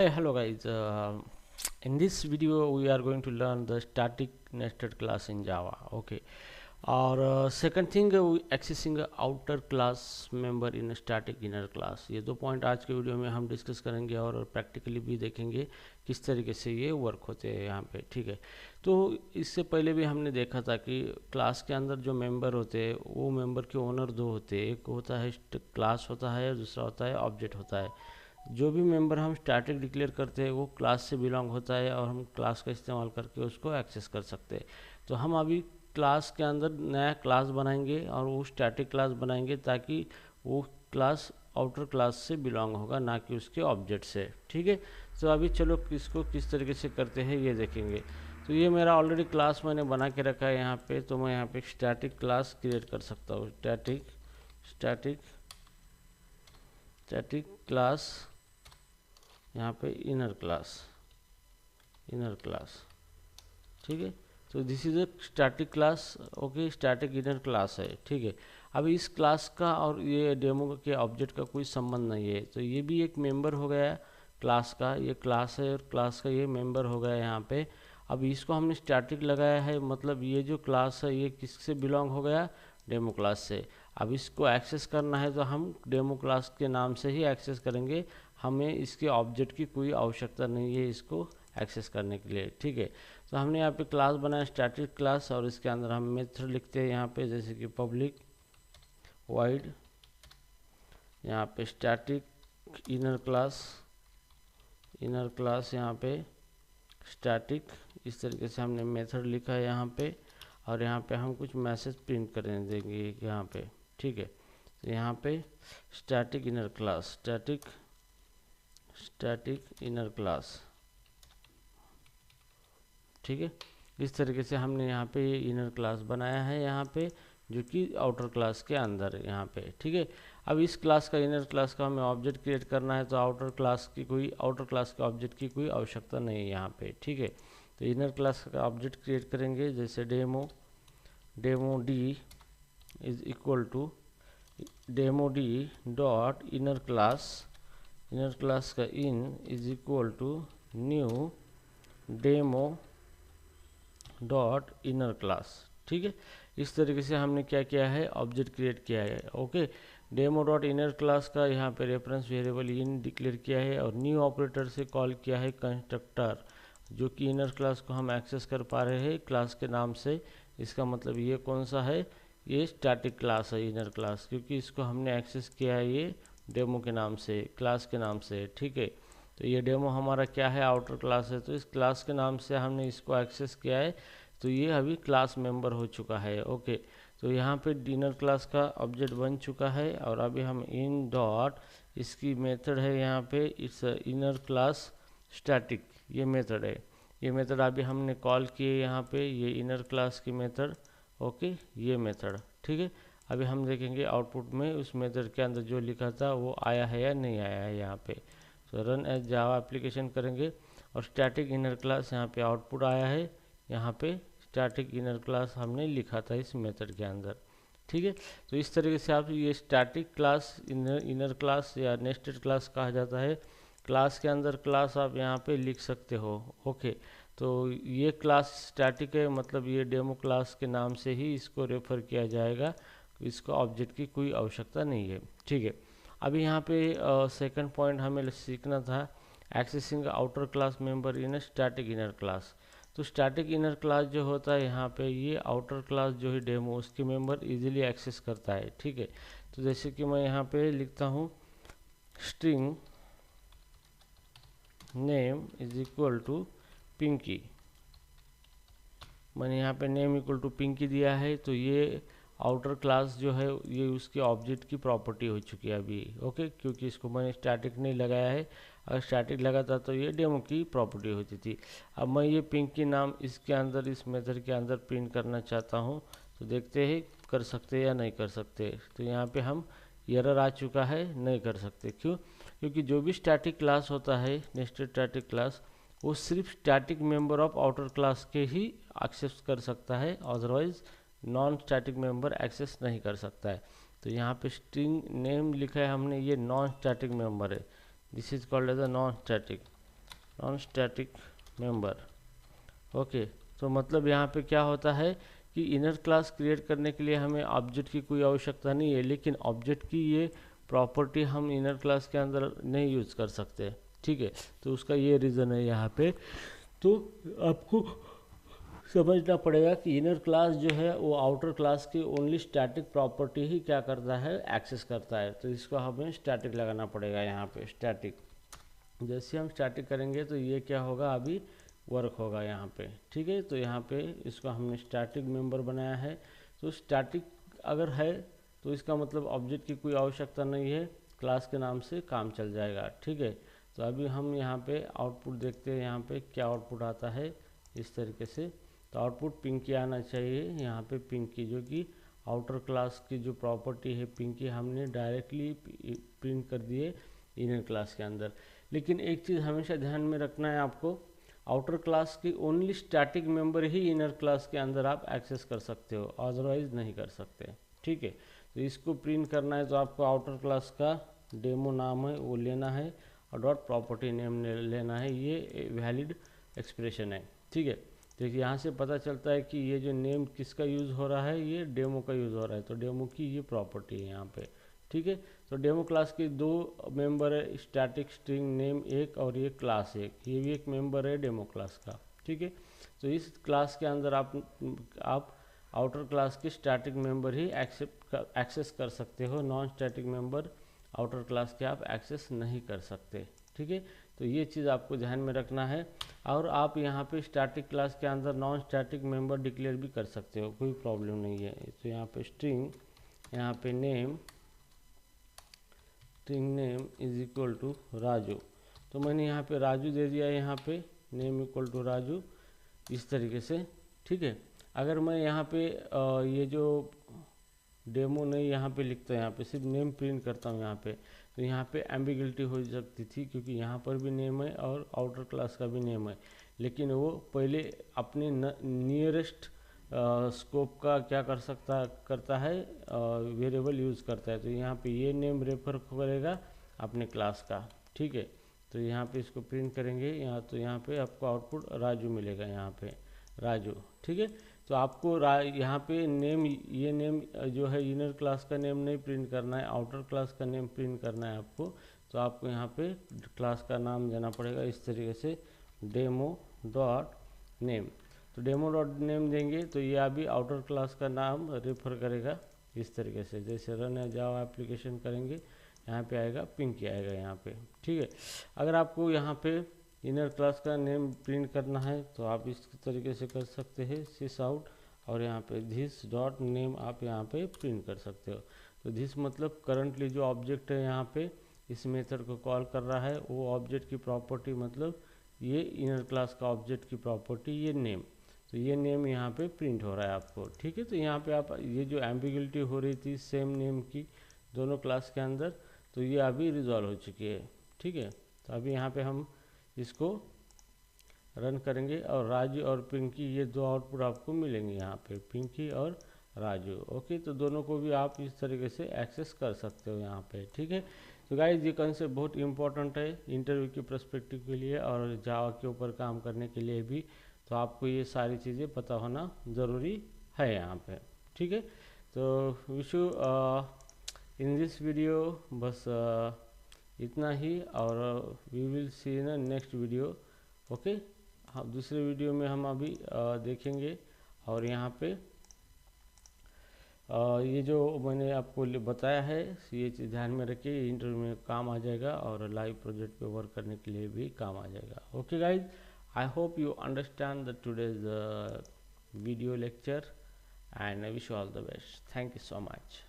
Hey, hello guys. In this video we are going to learn the static nested class in Java. Okay. और second thing accessing outer class member in static inner class, ये दो point आज के video में हम discuss करेंगे और practically भी देखेंगे किस तरीके से ये वर्क होते हैं यहाँ पे। ठीक है, तो इससे पहले भी हमने देखा था कि क्लास के अंदर जो मेंबर होते हैं वो मेंबर के ओनर दो होते हैं, एक होता है क्लास होता है और दूसरा होता है ऑब्जेक्ट होता है। जो भी मेंबर हम स्टैटिक डिक्लेयर करते हैं वो क्लास से बिलोंग होता है और हम क्लास का इस्तेमाल करके उसको एक्सेस कर सकते हैं। तो हम अभी क्लास के अंदर नया क्लास बनाएंगे और वो स्टैटिक क्लास बनाएंगे ताकि वो क्लास आउटर क्लास से बिलोंग होगा, ना कि उसके ऑब्जेक्ट से। ठीक है, तो अभी चलो इसको किस तरीके से करते हैं ये देखेंगे। तो ये मेरा ऑलरेडी क्लास मैंने बना के रखा है यहाँ पे, तो मैं यहाँ पे स्टैटिक क्लास क्रिएट कर सकता हूँ। स्टैटिक स्टैटिक स्टैटिक क्लास, यहाँ पे इनर क्लास। ठीक है, तो this is a static class. Okay, static inner class है। ठीक है, अब इस क्लास का और ये डेमो के ऑब्जेक्ट का कोई संबंध नहीं है, तो ये भी एक मेंबर हो गया क्लास का। ये क्लास है और क्लास का ये मेंबर हो गया यहाँ पे। अब इसको हमने स्टैटिक लगाया है, मतलब ये जो क्लास है ये किससे बिलोंग हो गया? डेमो क्लास से। अब इसको एक्सेस करना है तो हम डेमो क्लास के नाम से ही एक्सेस करेंगे, हमें इसके ऑब्जेक्ट की कोई आवश्यकता नहीं है इसको एक्सेस करने के लिए। ठीक है, तो हमने यहाँ पे क्लास बनाया स्टैटिक क्लास, और इसके अंदर हम मेथड लिखते हैं यहाँ पे, जैसे कि पब्लिक वाइड, यहाँ पे स्टैटिक इनर क्लास यहाँ पे स्टैटिक, इस तरीके से हमने मेथड लिखा है यहाँ पे। और यहाँ पे हम कुछ मैसेज प्रिंट करने देंगे यहाँ पे। ठीक है, तो यहाँ पे स्टैटिक इनर क्लास। ठीक है, इस तरीके से हमने यहाँ पे ये इनर क्लास बनाया है यहाँ पे, जो कि आउटर क्लास के अंदर है यहाँ पे। ठीक है, अब इस क्लास का इनर क्लास का हमें ऑब्जेक्ट क्रिएट करना है, तो आउटर क्लास के ऑब्जेक्ट की कोई आवश्यकता नहीं है यहाँ पे। ठीक है, तो इनर क्लास का ऑब्जेक्ट क्रिएट करेंगे, जैसे demo D is equal to demo D dot inner class का in is equal to new demo dot inner class. ठीक है, इस तरीके से हमने क्या किया है, ऑब्जेक्ट क्रिएट किया है। Okay, demo dot inner class का यहाँ पे रेफरेंस वेरिएबल इन डिक्लेयर किया है और न्यू ऑपरेटर से कॉल किया है कंस्ट्रक्टर, जो कि इनर क्लास को हम एक्सेस कर पा रहे हैं क्लास के नाम से। इसका मतलब ये कौन सा है? ये स्टैटिक क्लास है इनर क्लास, क्योंकि इसको हमने एक्सेस किया है ये डेमो के नाम से, क्लास के नाम से। ठीक है, तो ये डेमो हमारा क्या है? आउटर क्लास है, तो इस क्लास के नाम से हमने इसको एक्सेस किया है, तो ये अभी क्लास मेंबर हो चुका है। ओके, तो यहाँ पे इनर क्लास का ऑब्जेक्ट बन चुका है, और अभी हम इन डॉट, इसकी मेथड है यहाँ पे इट्स इनर क्लास स्टैटिक, ये मेथड है। ये मेथड अभी हमने कॉल किए यहाँ पे, ये इनर क्लास की मेथड। ओके, ये मेथड। ठीक है, अभी हम देखेंगे आउटपुट में उस मेथड के अंदर जो लिखा था वो आया है या नहीं आया है यहाँ पे। तो रन एज जावा एप्लीकेशन करेंगे और स्टैटिक इनर क्लास यहाँ पे आउटपुट आया है। यहाँ पे स्टैटिक इनर क्लास हमने लिखा था इस मेथड के अंदर। ठीक है, तो इस तरीके से आप ये स्टैटिक क्लास इनर क्लास या नेस्टेड क्लास कहा जाता है। क्लास के अंदर क्लास आप यहाँ पे लिख सकते हो। ओके, तो ये क्लास स्टैटिक है, मतलब ये डेमो क्लास के नाम से ही इसको रेफर किया जाएगा, इसको ऑब्जेक्ट की कोई आवश्यकता नहीं है। ठीक है, अभी यहाँ पे सेकंड पॉइंट हमें सीखना था, accessing outer class member in static inner class. तो स्टैटिक इनर क्लास जो होता है यहाँ पे, ये आउटर क्लास जो है डेमो, उसके मेंबर इजीली एक्सेस करता है। ठीक है, तो जैसे कि मैं यहाँ पे लिखता हूँ string name is equal to Pinky, मैंने यहाँ पे नेम इक्वल टू पिंकी दिया है, तो ये आउटर क्लास जो है ये उसके ऑब्जेक्ट की प्रॉपर्टी हो चुकी है अभी। ओके, क्योंकि इसको मैंने स्टैटिक नहीं लगाया है, अगर स्टैटिक लगाता तो ये डेमो की प्रॉपर्टी होती थी। अब मैं ये पिंकी नाम इसके अंदर, इस मेथड के अंदर प्रिंट करना चाहता हूँ, तो देखते हैं कर सकते या नहीं कर सकते। तो यहाँ पे हम एरर आ चुका है, नहीं कर सकते। क्यों? क्योंकि जो भी स्टैटिक क्लास होता है, नेस्टेड स्टैटिक क्लास, वो सिर्फ static member of outer class के ही एक्सेस कर सकता है, otherwise non static member access नहीं कर सकता है। तो यहाँ पे स्ट्रिंग नेम लिखा है हमने, ये नॉन स्टैटिक मेंबर है, this is called as a non static. Non static member. Okay, तो मतलब यहाँ पे क्या होता है कि इनर क्लास क्रिएट करने के लिए हमें ऑब्जेक्ट की कोई आवश्यकता नहीं है, लेकिन ऑब्जेक्ट की ये प्रॉपर्टी हम इनर क्लास के अंदर नहीं यूज़ कर सकते, ठीक है। तो उसका ये रीज़न है यहाँ पे। तो आपको समझना पड़ेगा कि इनर क्लास जो है वो आउटर क्लास की ओनली स्टैटिक प्रॉपर्टी ही क्या करता है, एक्सेस करता है। तो इसको हमें स्टैटिक लगाना पड़ेगा यहाँ पे, स्टैटिक। जैसे हम स्टैटिक करेंगे तो ये क्या होगा, अभी वर्क होगा यहाँ पे, ठीक है। तो यहाँ पे इसको हमने स्टैटिक मेंबर बनाया है। तो स्टैटिक अगर है तो इसका मतलब ऑब्जेक्ट की कोई आवश्यकता नहीं है, क्लास के नाम से काम चल जाएगा, ठीक है। तो अभी हम यहाँ पे आउटपुट देखते हैं, यहाँ पे क्या आउटपुट आता है इस तरीके से। तो आउटपुट पिंकी आना चाहिए यहाँ पे, पिंकी, जो कि आउटर क्लास की जो प्रॉपर्टी है पिंकी, हमने डायरेक्टली प्रिंट कर दिए इनर क्लास के अंदर। लेकिन एक चीज़ हमेशा ध्यान में रखना है आपको, आउटर क्लास की ओनली स्टैटिक मेंबर ही इनर क्लास के अंदर आप एक्सेस कर सकते हो, अदरवाइज नहीं कर सकते, ठीक है। तो इसको प्रिंट करना है तो आपको आउटर क्लास का डेमो नाम है वो लेना है और डॉट प्रॉपर्टी नेम लेना है, ये वैलिड एक्सप्रेशन है, ठीक है। तो यहाँ से पता चलता है कि ये जो नेम किसका यूज़ हो रहा है, ये डेमो का यूज़ हो रहा है। तो डेमो की ये प्रॉपर्टी है यहाँ पे, ठीक है। तो डेमो क्लास के दो मेंबर है, स्टैटिक स्ट्रिंग नेम एक और ये क्लास एक, ये भी एक मेंबर है डेमो क्लास का, ठीक है। तो इस क्लास के अंदर आप आउटर क्लास के स्टैटिक मेंबर ही एक्सेस कर सकते हो, non static member outer class के आप एक्सेस नहीं कर सकते, ठीक है। तो ये चीज़ आपको ध्यान में रखना है। और आप यहाँ पे स्टैटिक क्लास के अंदर नॉन स्टैटिक मेंबर डिक्लेयर भी कर सकते हो, कोई प्रॉब्लम नहीं है। तो यहाँ पे स्ट्रिंग, यहाँ पे name, string name is equal to Raju. तो मैंने यहाँ पे राजू दे दिया, यहाँ पे नेम इक्वल टू राजू, इस तरीके से, ठीक है। अगर मैं यहाँ पे ये जो डेमो नहीं यहाँ पे लिखता हूँ, यहाँ पे सिर्फ नेम प्रिंट करता हूँ यहाँ पे, तो यहाँ पे एम्बिगुइटी हो सकती थी, क्योंकि यहाँ पर भी नेम है और आउटर क्लास का भी नेम है, लेकिन वो पहले अपने नियरेस्ट स्कोप का क्या करता है, वेरिएबल यूज़ करता है। तो यहाँ पे ये नेम रेफर करेगा अपने क्लास का, ठीक है। तो यहाँ पे इसको प्रिंट करेंगे यहाँ, तो यहाँ पे आपको आउटपुट राजू मिलेगा, यहाँ पे राजू, ठीक है। तो आपको यहाँ पे नेम, ये नेम जो है इनर क्लास का नेम नहीं प्रिंट करना है, आउटर क्लास का नेम प्रिंट करना है आपको। तो आपको यहाँ पे क्लास का नाम देना पड़ेगा इस तरीके से, डेमो डॉट नेम। तो डेमो डॉट नेम देंगे तो ये अभी आउटर क्लास का नाम रेफर करेगा इस तरीके से। जैसे रन या जावा एप्लीकेशन करेंगे, यहाँ पे आएगा पिंकी आएगा यहाँ पे, ठीक है। अगर आपको यहाँ पे इनर क्लास का नेम प्रिंट करना है तो आप इस तरीके से कर सकते हैं, सिस आउट, और यहाँ पे दिस डॉट नेम आप यहाँ पे प्रिंट कर सकते हो। तो दिस मतलब करंटली जो ऑब्जेक्ट है यहाँ पे इस मेथड को कॉल कर रहा है, वो ऑब्जेक्ट की प्रॉपर्टी, मतलब ये इनर क्लास का ऑब्जेक्ट की प्रॉपर्टी ये नेम। तो ये नेम यहाँ पे प्रिंट हो रहा है आपको, ठीक है। तो यहाँ पे आप ये जो एम्बिगुइटी हो रही थी सेम नेम की दोनों क्लास के अंदर, तो ये अभी रिजॉल्व हो चुकी है, ठीक है। तो अभी यहाँ पे हम इसको रन करेंगे और राजू और पिंकी ये दो आउटपुट आपको मिलेंगे यहाँ पे, पिंकी और राजू, ओके। तो दोनों को भी आप इस तरीके से एक्सेस कर सकते हो यहाँ पे, ठीक है। तो गाइस ये कंसेप्ट बहुत इंपॉर्टेंट है इंटरव्यू के पर्सपेक्टिव के लिए और जावा के ऊपर काम करने के लिए भी। तो आपको ये सारी चीज़ें पता होना ज़रूरी है यहाँ पे, ठीक है। तो wish you in this video बस इतना ही, और we will see in next video, okay. हाँ, दूसरे वीडियो में हम अभी देखेंगे। और यहाँ पे ये जो मैंने आपको बताया है ये चीज़ ध्यान में रखिए, इंटरव्यू में काम आ जाएगा और लाइव प्रोजेक्ट पे वर्क करने के लिए भी काम आ जाएगा, okay guys. I hope you understand the today's video lecture and I wish you all the best. Thank you so much.